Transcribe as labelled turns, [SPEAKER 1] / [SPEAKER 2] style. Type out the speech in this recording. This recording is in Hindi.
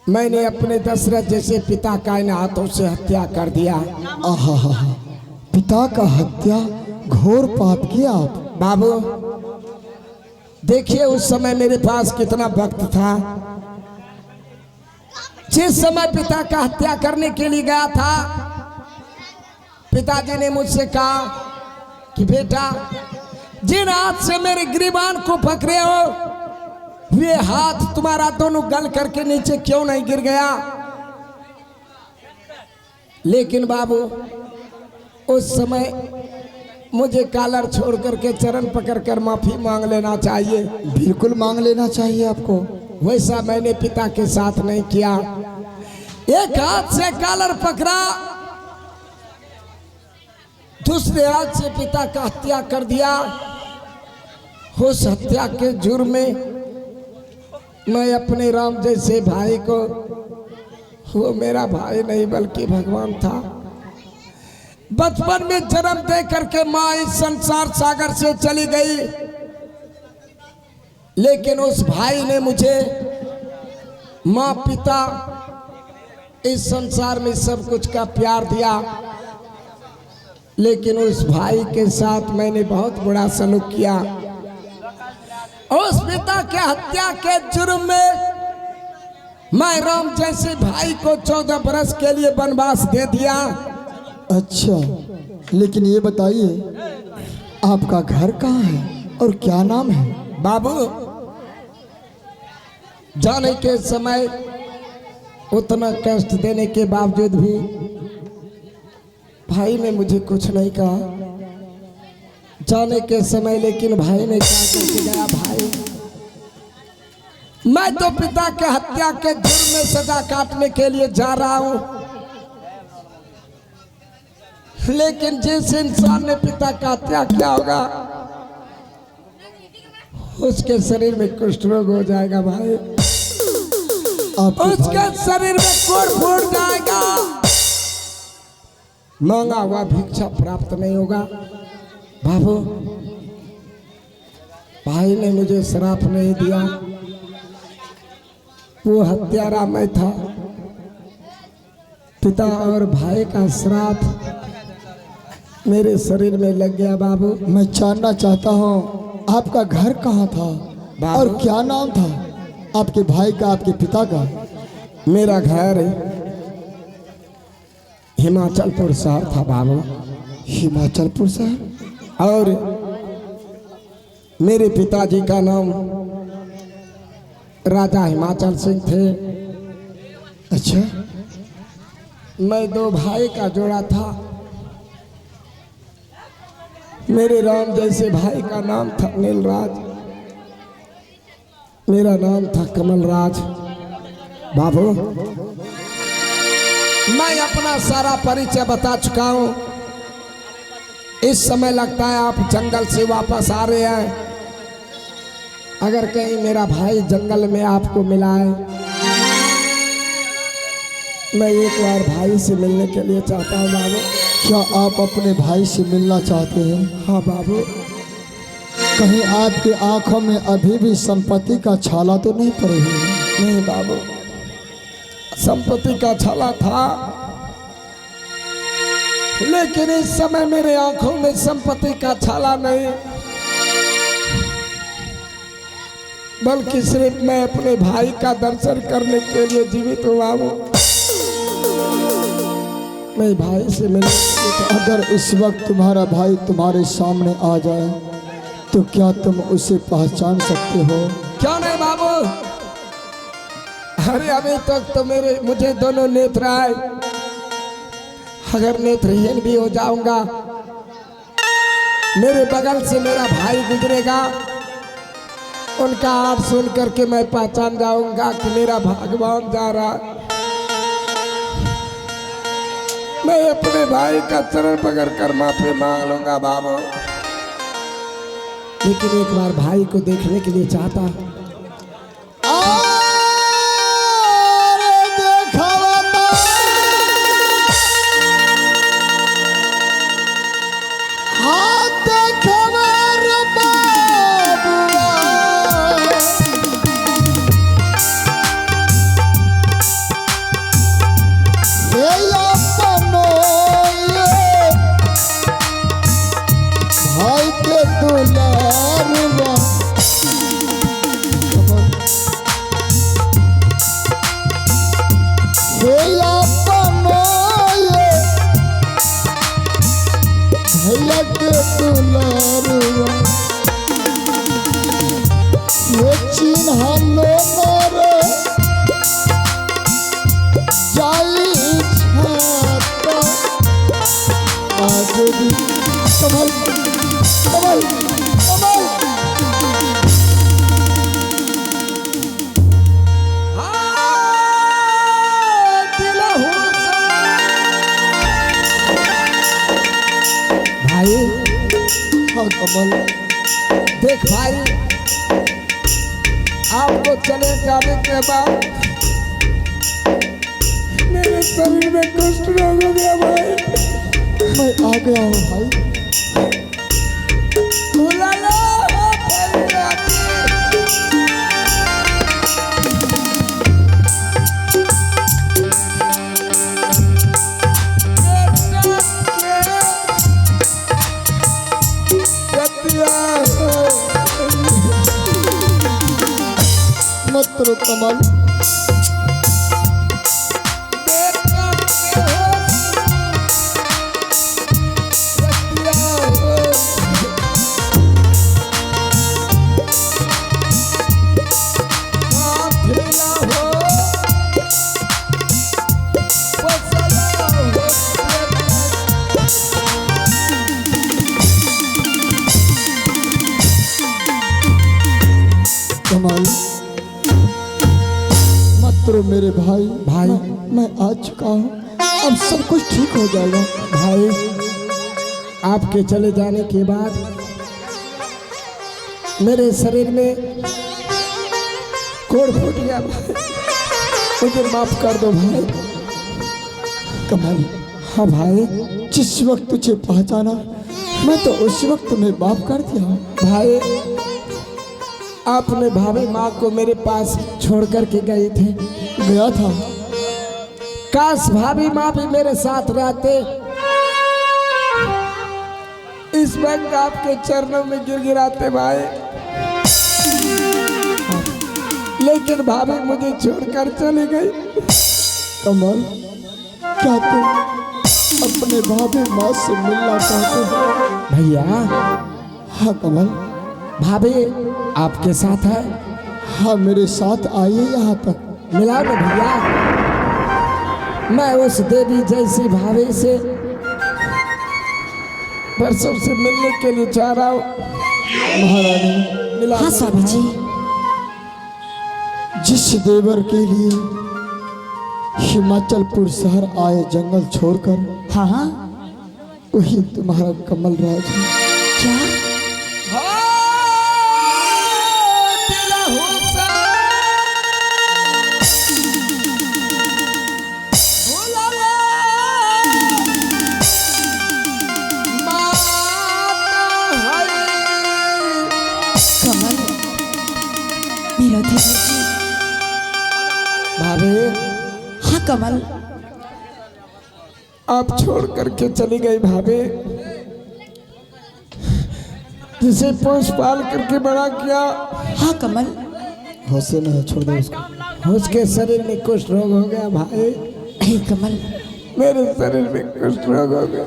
[SPEAKER 1] मैंने अपने दशरथ जैसे पिता का इन हाथों से हत्या कर दिया।
[SPEAKER 2] आहा, पिता का हत्या, घोर पाप किया आप।
[SPEAKER 1] बाबू देखिए उस समय मेरे पास कितना वक्त था। जिस समय पिता का हत्या करने के लिए गया था, पिताजी ने मुझसे कहा कि बेटा जिन हाथ से मेरे गिरबान को पकड़े हो वे हाथ तुम्हारा दोनों गल करके नीचे क्यों नहीं गिर गया। लेकिन बाबू उस समय मुझे कॉलर छोड़ करके चरण पकड़कर माफी मांग लेना चाहिए।
[SPEAKER 2] बिल्कुल मांग लेना चाहिए आपको।
[SPEAKER 1] वैसा मैंने पिता के साथ नहीं किया। एक हाथ से कॉलर पकड़ा, दूसरे हाथ से पिता का हत्या कर दिया। उस हत्या के जुर्म में मैं अपने राम जैसे भाई को, वो मेरा भाई नहीं बल्कि भगवान था, बचपन में जन्म दे करके माँ इस संसार सागर से चली गई। लेकिन उस भाई ने मुझे माँ पिता इस संसार में सब कुछ का प्यार दिया। लेकिन उस भाई के साथ मैंने बहुत बुरा सलूक किया। उस पिता के हत्या के जुर्म में मैं राम जैसे भाई को 14 बरस के लिए वनवास दे दिया।
[SPEAKER 2] अच्छा, लेकिन ये बताइए आपका घर कहाँ है और क्या नाम है?
[SPEAKER 1] बाबू जाने के समय उतना कष्ट देने के बावजूद भी भाई ने मुझे कुछ नहीं कहा। जाने के समय लेकिन भाई ने क्या करके गया, भाई मैं तो पिता के हत्या के जुर्म में सजा काटने के लिए जा रहा हूं। लेकिन जिस इंसान ने पिता का हत्या किया होगा उसके शरीर में कुष्ठ रोग हो जाएगा भाई। उसके शरीर में कोड़ फूट जाएगा, मांगा हुआ भिक्षा प्राप्त नहीं होगा। बाबू भाई ने मुझे श्राप नहीं दिया, वो हत्यारा मैं था। पिता और भाई का श्राप मेरे शरीर में लग गया। बाबू
[SPEAKER 2] मैं जानना चाहता हूँ आपका घर कहाँ था और क्या नाम था आपके भाई का, आपके पिता का?
[SPEAKER 1] मेरा घर हिमाचलपुर शहर था बाबू।
[SPEAKER 2] हिमाचलपुर शहर?
[SPEAKER 1] और मेरे पिताजी का नाम राजा हिमाचल सिंह थे।
[SPEAKER 2] अच्छा,
[SPEAKER 1] मैं 2 भाई का जोड़ा था। मेरे राम जैसे भाई का नाम था नीलराज, मेरा नाम था कमलराज। बाबू मैं अपना सारा परिचय बता चुका हूं। इस समय लगता है आप जंगल से वापस आ रहे हैं। अगर कहीं मेरा भाई जंगल में आपको मिला है, मैं एक बार भाई से मिलने के लिए चाहता हूँ। बाबू
[SPEAKER 2] क्या आप अपने भाई से मिलना चाहते हैं?
[SPEAKER 1] हाँ बाबू।
[SPEAKER 2] कहीं आपकी आंखों में अभी भी संपत्ति का छाला तो नहीं पड़ी हुई?
[SPEAKER 1] नहीं बाबू, संपत्ति का छाला था, लेकिन इस समय मेरे आंखों में संपत्ति का छाला नहीं, बल्कि सिर्फ मैं अपने भाई का दर्शन करने के लिए जीवित हुआ हूँ। मैं भाई से मिलने
[SPEAKER 2] अगर इस वक्त तुम्हारा भाई तुम्हारे सामने आ जाए तो क्या तुम उसे पहचान सकते हो?
[SPEAKER 1] क्यों नहीं बाबू। अरे अभी तक तो मुझे दोनों नेत्र आए, अगर नेत्रहीन भी हो जाऊंगा, मेरे बगल से मेरा भाई गुजरेगा, उनका हाथ सुन करके मैं पहचान जाऊंगा कि मेरा भगवान जा रहा। मैं अपने भाई का चरण पकड़ कर माफी मांग लूंगा बाबू। लेकिन एक बार भाई को देखने के लिए चाहता।
[SPEAKER 2] लो मोरे जाली छाता आज भी कमल कमल कमल
[SPEAKER 1] भाई
[SPEAKER 2] हाँ कमल
[SPEAKER 1] देख भाई, आपको चले जाने के बाद मेरे शरीर में कुष्ठ रोग हो गया भाई।
[SPEAKER 2] मैं आ गया हूँ भाई।
[SPEAKER 1] बुला लो फरियादी।
[SPEAKER 2] मत करो कमल। कमल मत करो मेरे भाई।
[SPEAKER 1] भाई
[SPEAKER 2] मैं आ चुका हूँ, अब सब कुछ ठीक हो जाएगा।
[SPEAKER 1] भाई आपके चले जाने के बाद मेरे शरीर में कोड़ फूट गया भाई, मुझे माफ कर दो भाई।
[SPEAKER 2] कमल
[SPEAKER 1] हाँ भाई।
[SPEAKER 2] जिस वक्त तुझे पहचाना मैं तो उस वक्त तुम्हें माफ कर दिया।
[SPEAKER 1] भाई आपने भाभी माँ को मेरे पास छोड़ कर के गए थे।
[SPEAKER 2] गया था।
[SPEAKER 1] काश भाभी माँ भी मेरे साथ रहते, इस वक्त आपके चरणों में गिड़गिड़ाते भाई। लेकिन भाभी मुझे छोड़कर चली गई।
[SPEAKER 2] कमल क्या तुम अपने भाभी माँ से मिलना चाहते हो?
[SPEAKER 1] भैया
[SPEAKER 2] हाँ कमल।
[SPEAKER 1] भाभी आपके साथ है?
[SPEAKER 2] हाँ मेरे साथ आइए यहाँ तक।
[SPEAKER 1] मिला दो भैया, मैं उस देवी जैसी भाभी से परसों से मिलने के लिए चाह रहा हूँ।
[SPEAKER 2] महारानी
[SPEAKER 1] मिला
[SPEAKER 3] हाँ
[SPEAKER 1] दो
[SPEAKER 3] स्वामी जी।
[SPEAKER 2] जिस देवर के लिए हिमाचलपुर शहर आए जंगल छोड़कर,
[SPEAKER 3] हाँ हाँ
[SPEAKER 2] वही तुम्हारा कमल राज है।
[SPEAKER 3] क्या? कमल मेरा धीरज जी।
[SPEAKER 1] भाभी
[SPEAKER 3] हाँ कमल
[SPEAKER 1] आप छोड़ करके चली गई भाभी, जिसे पोष पाल करके बड़ा किया।
[SPEAKER 3] हाँ कमल
[SPEAKER 2] हौसले में छोड़ दो उसको।
[SPEAKER 1] उसके शरीर में कुष्ठ रोग हो गया भाई।
[SPEAKER 3] हे कमल
[SPEAKER 1] मेरे शरीर में कुष्ठ रोग हो गया।